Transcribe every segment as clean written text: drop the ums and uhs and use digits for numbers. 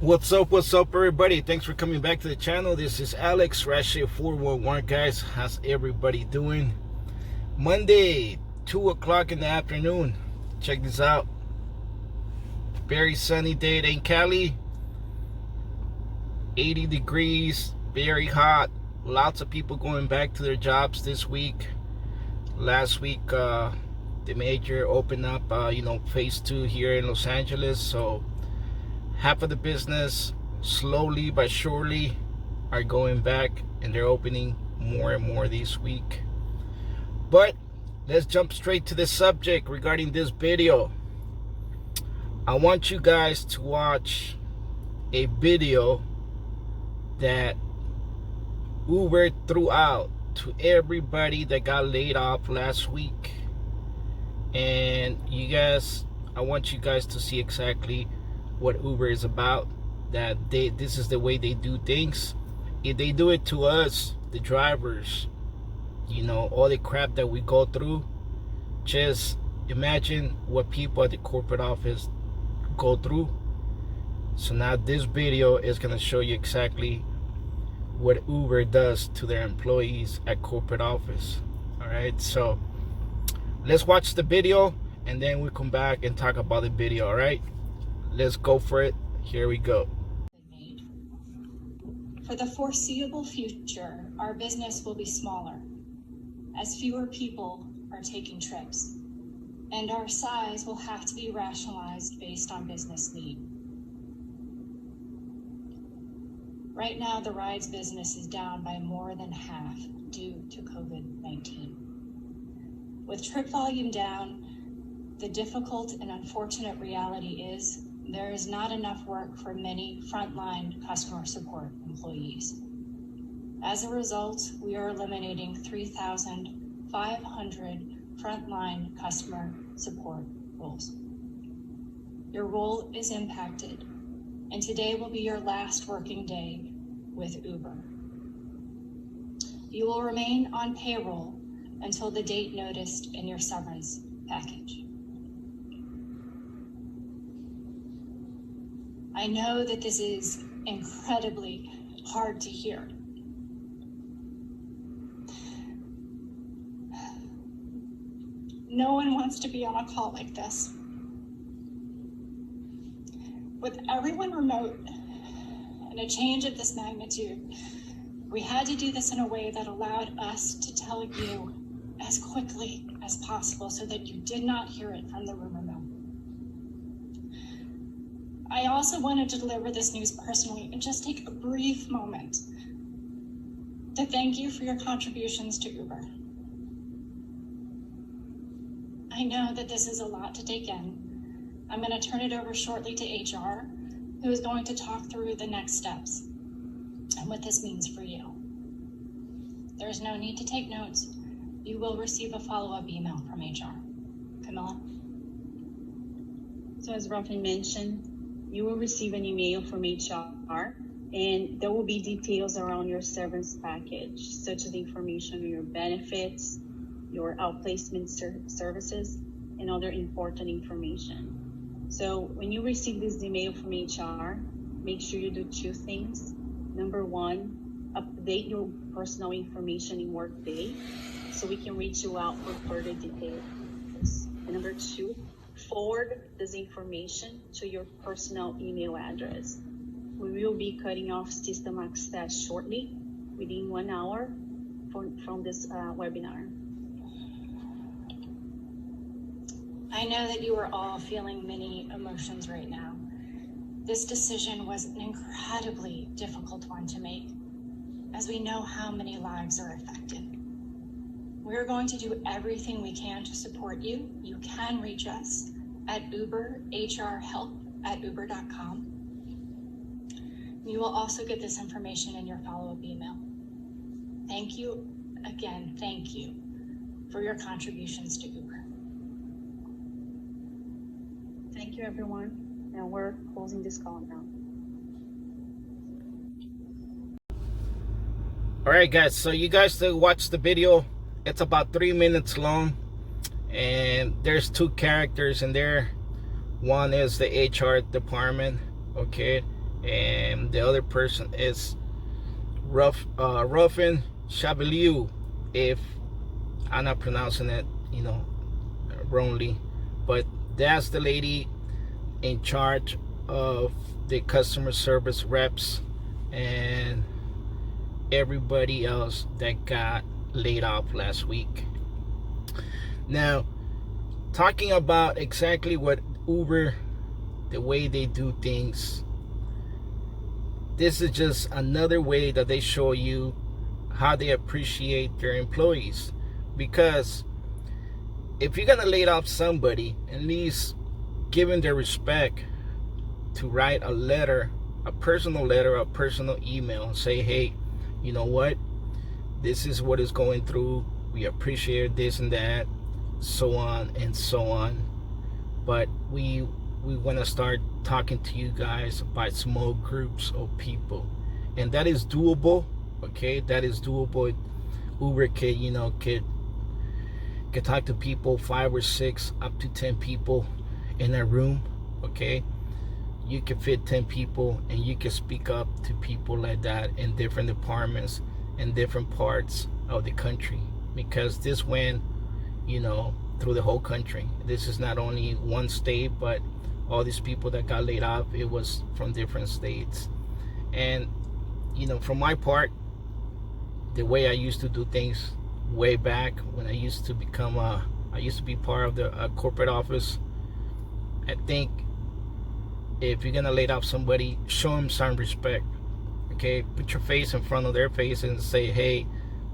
What's up everybody? Thanks for coming back to the channel. This is Alex Rashi 411. Guys, how's everybody doing? Monday 2 o'clock in the afternoon. Check this out. Very sunny day in Cali. 80 degrees, very hot. Lots of people going back to their jobs this week. Last week the major opened up phase 2 here in Los Angeles, so half of the business slowly but surely are going back, and they're opening more and more this week. But let's jump straight to the subject regarding this video. I want you guys to watch a video that Uber threw out to everybody that got laid off last week. And you guys, I want you guys to see exactly what Uber is about. That this is the way they do things. If they do it to us, the drivers, all the crap that we go through, just imagine what people at the corporate office go through. So now this video is going to show you exactly what Uber does to their employees at corporate office. All right, so let's watch the video and then we'll come back and talk about the video. All right, let's go for it. Here we go. For the foreseeable future, our business will be smaller as fewer people are taking trips, and our size will have to be rationalized based on business need. Right now, the rides business is down by more than half due to COVID-19. With trip volume down, the difficult and unfortunate reality is there is not enough work for many frontline customer support employees. As a result, we are eliminating 3,500 frontline customer support roles. Your role is impacted, and today will be your last working day with Uber. You will remain on payroll until the date noticed in your severance package. I know that this is incredibly hard to hear. No one wants to be on a call like this. With everyone remote and a change of this magnitude, we had to do this in a way that allowed us to tell you as quickly as possible so that you did not hear it from the rumor mill. I also wanted to deliver this news personally and just take a brief moment to thank you for your contributions to Uber. I know that this is a lot to take in. I'm going to turn it over shortly to HR, who is going to talk through the next steps and what this means for you. There's no need to take notes. You will receive a follow-up email from HR. Camilla? So as Rafi mentioned, you will receive an email from HR, and there will be details around your severance package, such as information on your benefits, your outplacement services, and other important information. So when you receive this email from HR, make sure you do two things. Number one, update your personal information in Workday so we can reach you out for further details. And number two, forward this information to your personal email address. We will be cutting off system access shortly, within 1 hour from this webinar. I know that you are all feeling many emotions right now. This decision was an incredibly difficult one to make, as we know how many lives are affected. We're going to do everything we can to support you. You can reach us at uberhrhelp@uber.com. You will also get this information in your follow-up email. Thank you again, thank you for your contributions to Uber. Thank you, everyone. And we're closing this call now. All right, guys, so you guys still watch the video. It's about 3 minutes long, and there's two characters in there. One is the HR department, okay, and the other person is Ruffin Chavelier, if I'm not pronouncing it, wrongly, but that's the lady in charge of the customer service reps and everybody else that got laid off last week. Now, talking about exactly what Uber, the way they do things, this is just another way that they show you how they appreciate their employees. Because if you're gonna lay off somebody, at least give them their respect to write a letter, a personal letter, a personal email, and say, hey, you know what, this is what is going through, we appreciate this and that, so on and so on, but we want to start talking to you guys about small groups of people, and that is doable. Okay, that is doable. Uber could talk to people, 5 or 6 up to 10 people in a room. Okay, you can fit 10 people and you can speak up to people like that in different departments in different parts of the country, because this went through the whole country. This is not only one state, but all these people that got laid off, it was from different states. And from my part, the way I used to do things way back when I used to be part of the corporate office, I think if you're gonna lay off somebody, show them some respect. Okay, put your face in front of their face and say, hey,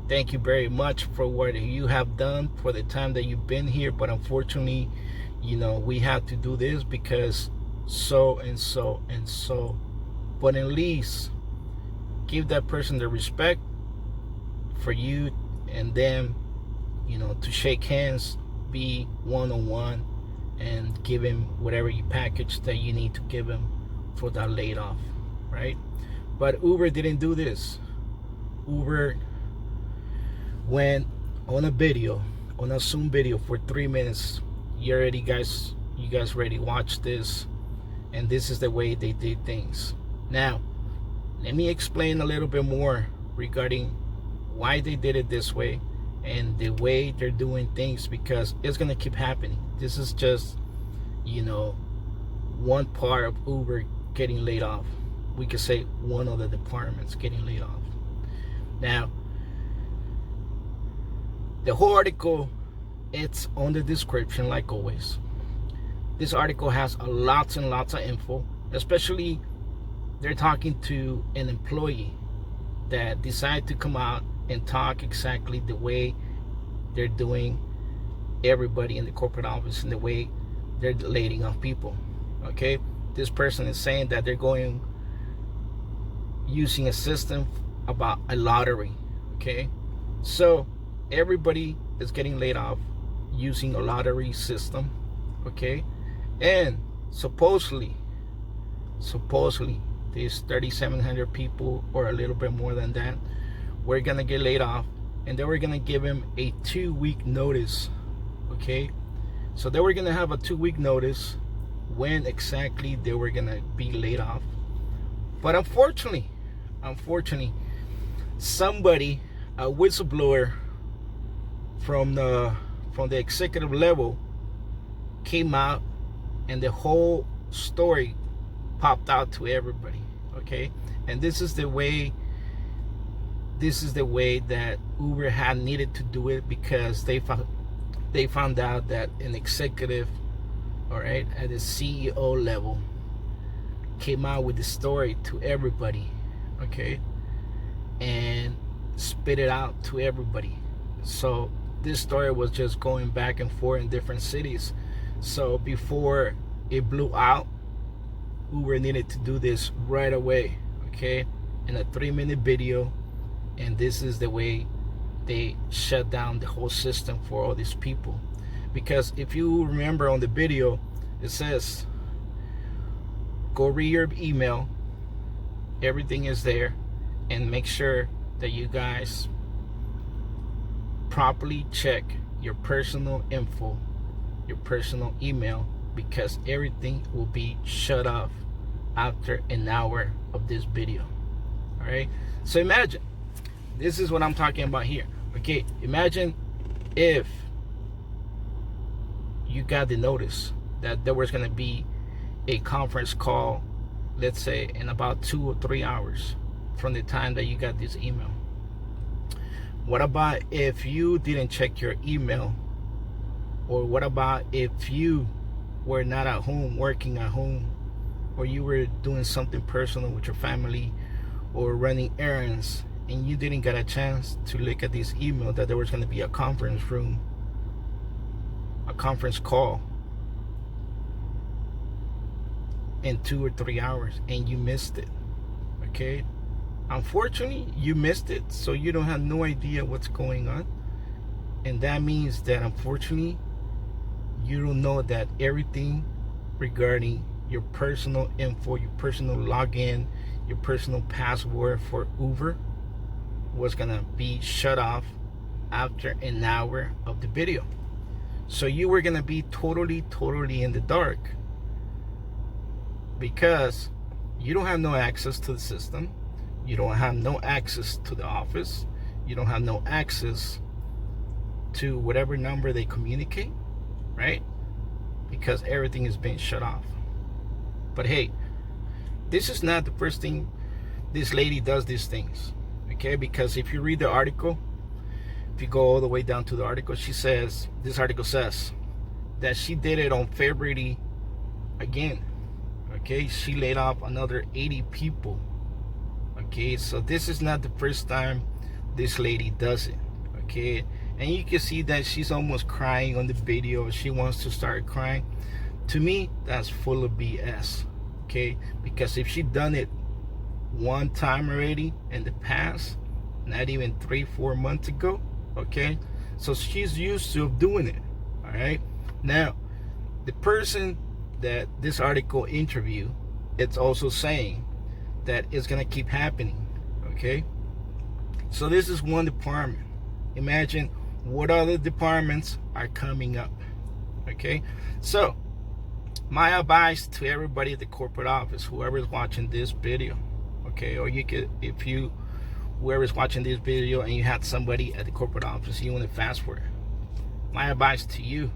thank you very much for what you have done for the time that you've been here, but unfortunately, we have to do this because so and so and so. But at least give that person the respect for you and them, to shake hands, be one-on-one, and give him whatever you package that you need to give him for that laid off, right? But Uber didn't do this. Uber went on a video, on a Zoom video for 3 minutes. You guys already watched this, and this is the way they did things. Now, let me explain a little bit more regarding why they did it this way and the way they're doing things, because it's gonna keep happening. This is just, one part of Uber getting laid off. We could say one of the departments getting laid off. Now, the whole article, it's on the description like always. This article has lots and lots of info, especially they're talking to an employee that decided to come out and talk exactly the way they're doing everybody in the corporate office and the way they're laying off people. Okay, this person is saying that they're using a system about a lottery. Okay, so everybody is getting laid off using a lottery system. Okay, and supposedly these 3,700 people, or a little bit more than that, were gonna get laid off, and they were gonna give him a 2-week notice. Okay, so they were gonna have a 2-week notice when exactly they were gonna be laid off. But unfortunately, somebody, a whistleblower from the executive level, came out, and the whole story popped out to everybody. Okay, and this is the way that Uber had needed to do it, because they found out that an executive, all right, at the CEO level, came out with the story to everybody. Okay, and spit it out to everybody. So this story was just going back and forth in different cities. So before it blew out, Uber needed to do this right away. Okay, in a 3-minute video, and this is the way they shut down the whole system for all these people. Because if you remember on the video, it says, go read your email, everything is there, and make sure that you guys properly check your personal info, your personal email, because everything will be shut off after an hour of this video. All right, so imagine, this is what I'm talking about here. Okay, imagine if you got the notice that there was going to be a conference call, let's say in about 2 or 3 hours from the time that you got this email. What about if you didn't check your email? Or what about if you were not at home, working at home, or you were doing something personal with your family or running errands, and you didn't get a chance to look at this email that there was going to be a conference call in 2 or 3 hours, and you missed it? Okay, unfortunately you missed it, so you don't have no idea what's going on. And that means that unfortunately you don't know that everything regarding your personal info, your personal login, your personal password for Uber was gonna be shut off after an hour of the video. So you were gonna be totally in the dark, because you don't have no access to the system, you don't have no access to the office, you don't have no access to whatever number they communicate, right? Because everything is being shut off. But hey, this is not the first thing this lady does these things, okay? Because if you read the article, if you go all the way down to the article, this article says that she did it on February again. Okay, she laid off another 80 people. Okay, so this is not the first time this lady does it. Okay, and you can see that she's almost crying on the video. She wants to start crying. To me, that's full of BS. Okay, because if she done it one time already in the past, not even 3-4 months ago, okay, so she's used to doing it. All right, now the person that this article interview, it's also saying that it's gonna keep happening. Okay, so this is one department. Imagine what other departments are coming up. Okay, so my advice to everybody at the corporate office, whoever's watching this video, okay, or you could, if you, whoever's watching this video and you had somebody at the corporate office, you want to fast forward, my advice to you,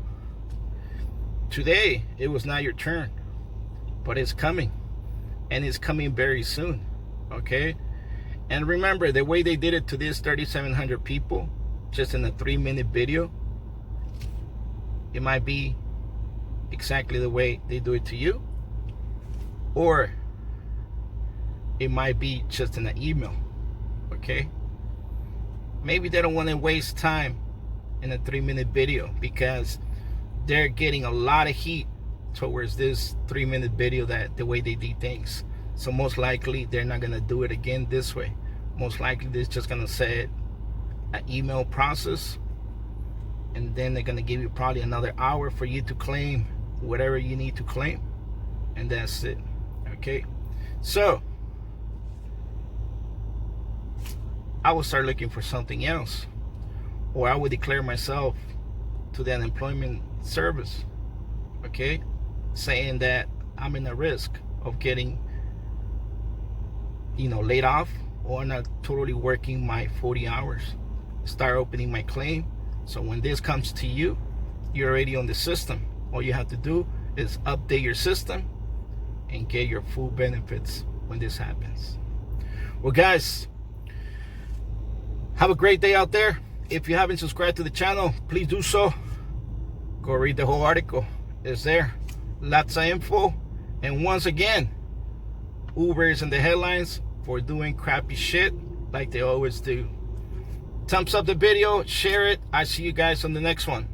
today it was not your turn, but it's coming, and it's coming very soon. Okay, and remember, the way they did it to this 3,700 people just in a 3-minute video, it might be exactly the way they do it to you, or it might be just in an email. Okay, maybe they don't want to waste time in a 3-minute video because they're getting a lot of heat towards this 3-minute video, that the way they did things. So most likely they're not gonna do it again this way. Most likely they're just gonna set an email process, and then they're gonna give you probably another hour for you to claim whatever you need to claim, and that's it. Okay, so I will start looking for something else, or I would declare myself to the unemployment service, okay, saying that I'm in a risk of getting, laid off, or not totally working my 40 hours. Start opening my claim, so when this comes to you, you're already on the system. All you have to do is update your system and get your full benefits when this happens. Well, guys, have a great day out there. If you haven't subscribed to the channel, please do so. Go read the whole article. It's there. Lots of info. And once again, Uber is in the headlines for doing crappy shit like they always do. Thumbs up the video, share it. I see you guys on the next one.